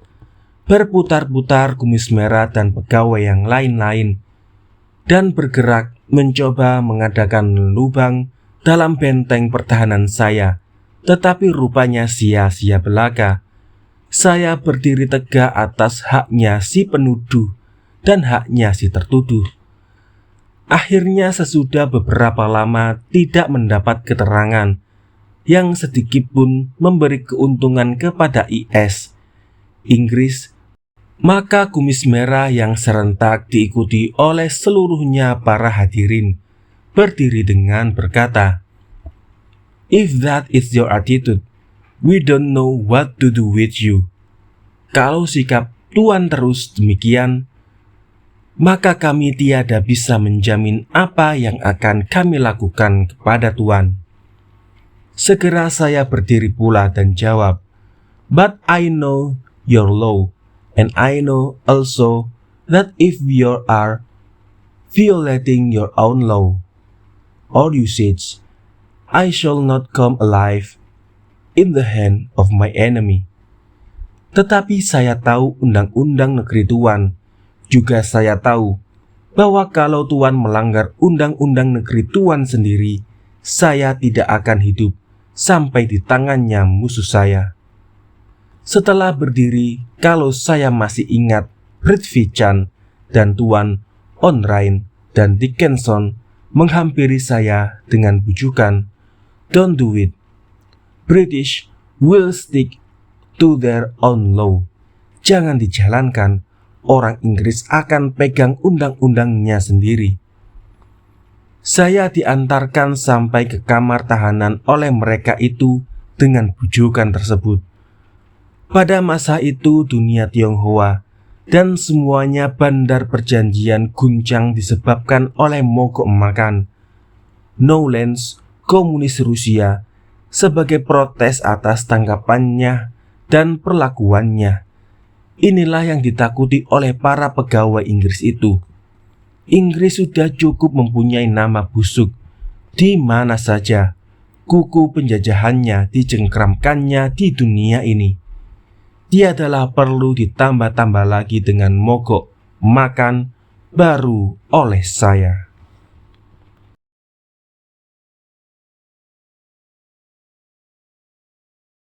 Berputar-putar Kumis Merah dan pegawai yang lain-lain, dan bergerak mencoba mengadakan lubang dalam benteng pertahanan saya, tetapi rupanya sia-sia belaka. Saya berdiri tegak atas haknya si penuduh dan haknya si tertuduh. Akhirnya sesudah beberapa lama tidak mendapat keterangan yang sedikit pun memberi keuntungan kepada IS Inggris, maka Kumis Merah yang serentak diikuti oleh seluruhnya para hadirin berdiri dengan berkata, "If that is your attitude, we don't know what to do with you." Kalau sikap Tuan terus demikian, maka kami tiada bisa menjamin apa yang akan kami lakukan kepada Tuan. Segera saya berdiri pula dan jawab, "But I know your law, and I know also that if you are violating your own law or usage, I shall not come alive in the hand of my enemy." Tetapi saya tahu undang-undang negeri Tuan. Juga saya tahu bahwa kalau Tuan melanggar undang-undang negeri Tuan sendiri, saya tidak akan hidup sampai di tangannya musuh saya. Setelah berdiri, kalau saya masih ingat Britvican dan Tuan Onrain dan Dickinson menghampiri saya dengan bujukan, "Don't do it. British will stick to their own law." Jangan dijalankan, orang Inggris akan pegang undang-undangnya sendiri. Saya diantarkan sampai ke kamar tahanan oleh mereka itu dengan bujukan tersebut. Pada masa itu dunia Tionghoa dan semuanya bandar perjanjian guncang disebabkan oleh mogok makan. Knowlens, komunis Rusia, sebagai protes atas tanggapannya dan perlakuannya. Inilah yang ditakuti oleh para pegawai Inggris itu. Inggris sudah cukup mempunyai nama busuk. Di mana saja kuku penjajahannya dijengkramkannya di dunia ini. Tiadalah perlu ditambah-tambah lagi dengan mogok makan baru oleh saya.